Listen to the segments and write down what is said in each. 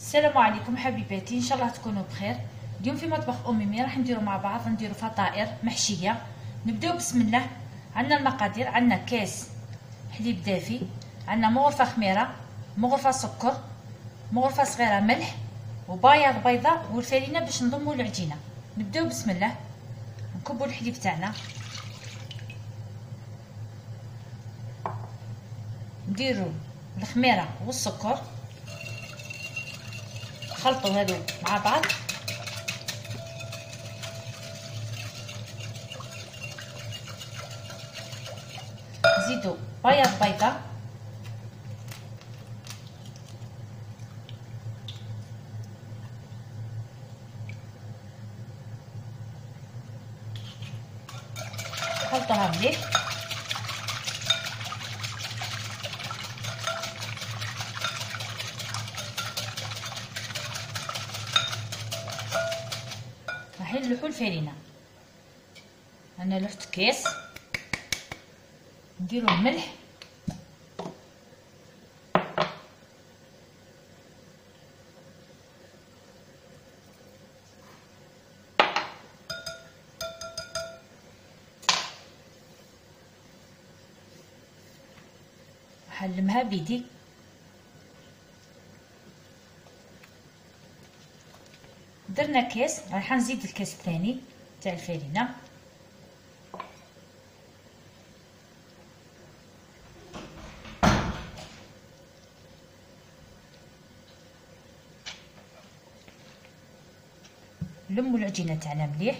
السلام عليكم حبيباتي، ان شاء الله تكونوا بخير. اليوم في مطبخ ام ميمي راح نديروا مع بعض فطائر محشيه. نبداو بسم الله. عندنا المقادير: عندنا كاس حليب دافي، عندنا مغرفه خميره، مغرفه سكر، مغرفه صغيره ملح، وبايض بيضه، والفرينه باش نضموا العجينه. نبداو بسم الله. نكبوا الحليب تاعنا، نديروا الخميره والسكر، خلطوا هادو مع بعض. نزيدوا بياض بيضه، خلطوها مليح. راح نلوحوا الفرينه. انا لحت كاس، نديروا الملح، حلمها بيدي. درنا كاس، راح نزيد الكاس الثاني تاع الفرينه. لموا العجينه تاعنا مليح.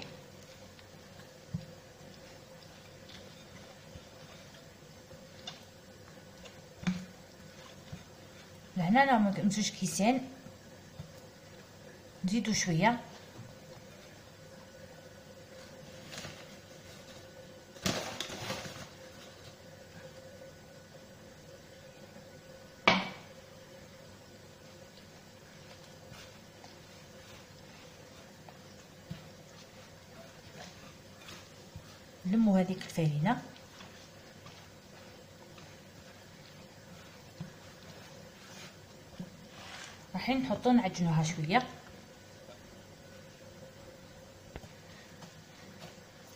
لهنا راهم زوج كيسان، نزيدو شويه. نلموا هذيك الفرينه. راح نحطو نعجنوها شويه،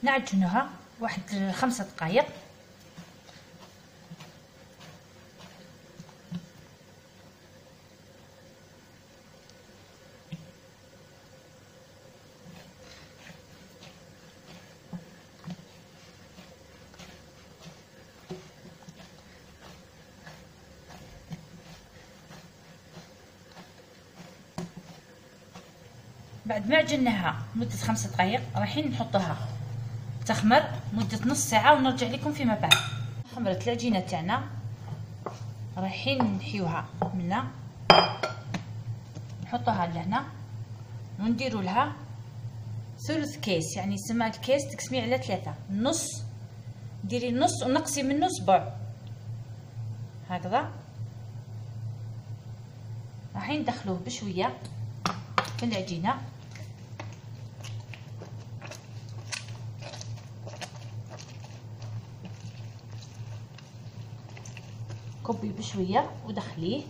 نعجنوها واحد 5 دقائق. بعد ما عجناها مدة 5 دقائق رايحين نحطوها تخمر مدة نص ساعة ونرجع لكم فيما بعد. خمرت العجينة تاعنا، رايحين نحيوها منا، نحطوها لهنا ونديروا لها ثلث كاس، يعني يسمى الكاس تقسميه على 3. نص ديري النص ونقصي منه سبع هكذا. رايحين ندخلوه بشوية في العجينة. كبي بشويه ودخليه.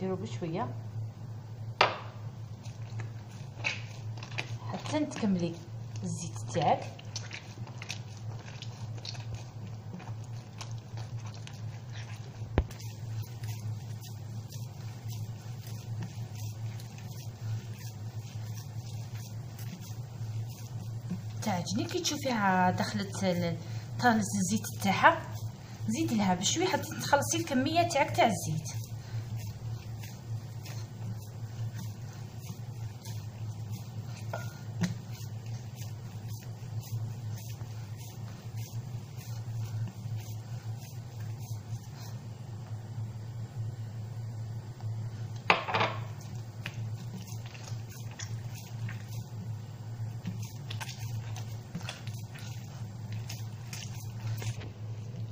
ديروا بشويه حتى تكملي الزيت تاعك. تعجني كي تشوفيها دخلت طالت الزيت تاعها، زيدي لها بشويه حتى تخلصي الكميه تاعك تاع الزيت.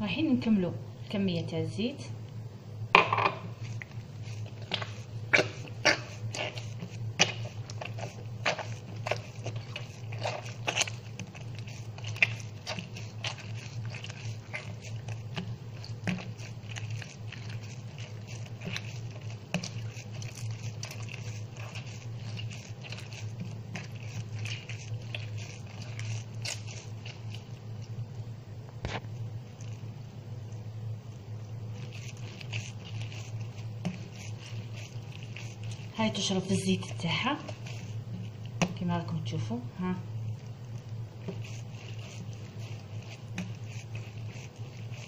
رايحين نكملوا الكميه تاع الزيت. هاي تشرب في الزيت تاعها كما راكم تشوفوا. ها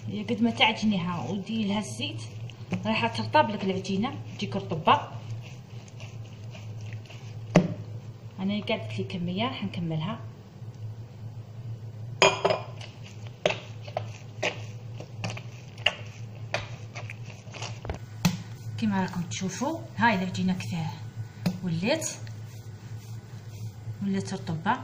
هي قد ما تعجنيها وديري لها الزيت راح ترطب لك العجينه تجيك رطبه. انا قعدت لي كميه راح نكملها. كما راكم تشوفوا هاي العجينه كذا ولات رطبه.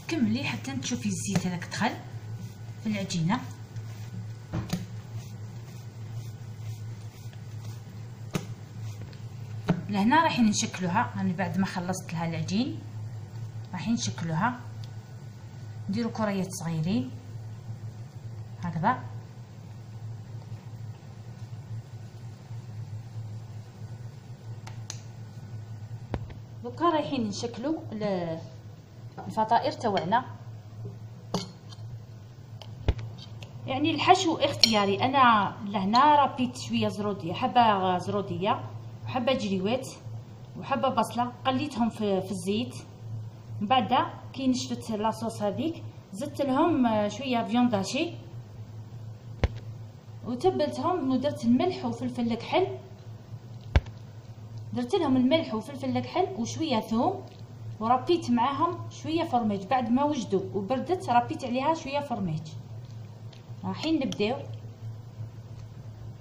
كملي حتى تشوفي الزيت هذاك دخل في العجينه. لهنا رايحين نشكلوها. انا بعد ما خلصت لها العجين رايحين نشكلوها. نديروا كريات صغيرين هكذا. دوكا رايحين نشكلوا الفطائر تاعنا. يعني الحشو اختياري. انا لهنا ربيت شويه زروديه، حبه زروديه وحبه جريوات وحبه بصله، قليتهم في الزيت. من بعد كي نشفت لاصوص هذيك زدت لهم شويه فيونداشي وتبلتهم ودرت الملح وفلفل الكحل. درت لهم الملح وفلفل الكحل وشويه ثوم وربيت معاهم شويه فرماج. بعد ما وجدوا وبردت ربيت عليها شويه فرماج. رايحين نبداو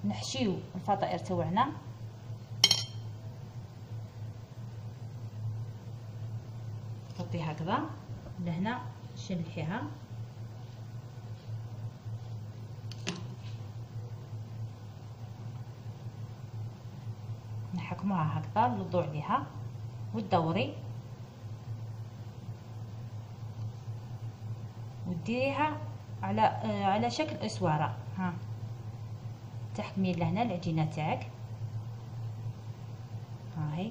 نحشيو الفطائر تاعنا. حطي هكذا لهنا شلحيها. نحكموها هكذا نوضوا عليها وتدوري وديريها على شكل اسواره. ها تحكمين لهنا العجينه تاعك. هاهي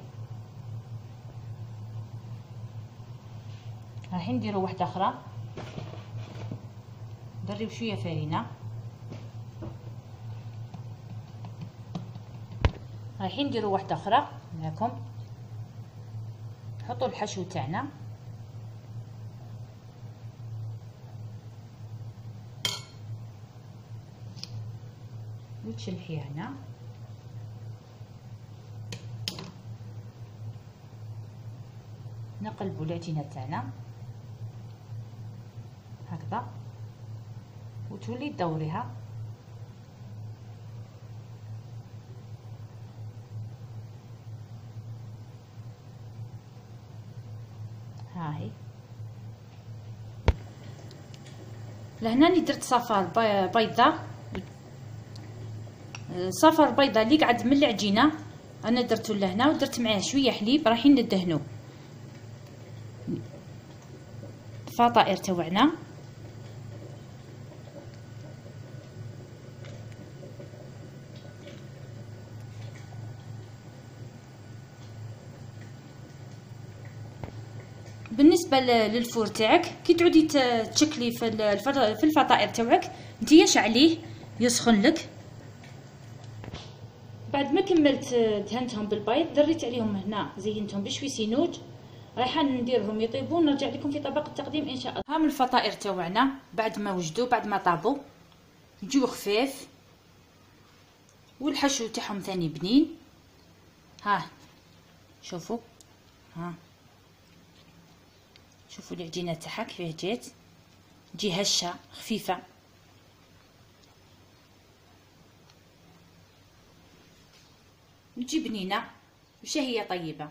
رايحين نديروا واحده اخرى. دريو شويه فرينه. رايحين نديروا واحده اخرى معكم. نحطوا الحشو تاعنا وتشلحيه هنا. نقلبوا العجينه تاعنا هكذا وتولي تدوريها. هاهي لهنا راني درت صفار بيضه. صفر بيضه اللي قعد من العجينه انا درته لهنا ودرت معاه شويه حليب. رايحين ندهنوا الفطائر تاعنا. بالنسبه للفور تاعك كي تعودي تشكلي في الفطائر تاعك نتيا شعليه يسخن لك. بعد ما كملت دهنتهم بالبيض دريت عليهم هنا زينتهم بشوي سينوج. رايحه نديرهم يطيبوا ونرجع لكم في طبق التقديم ان شاء الله. هام الفطائر تاعنا بعد ما وجدوا بعد ما طابوا يجوا خفاف والحشو تاعهم ثاني بنين. ها شوفوا. ها شوفوا العجينه تاعها كيفاه جات. تجي هشه خفيفه. تجي بنينه وشهيه طيبه.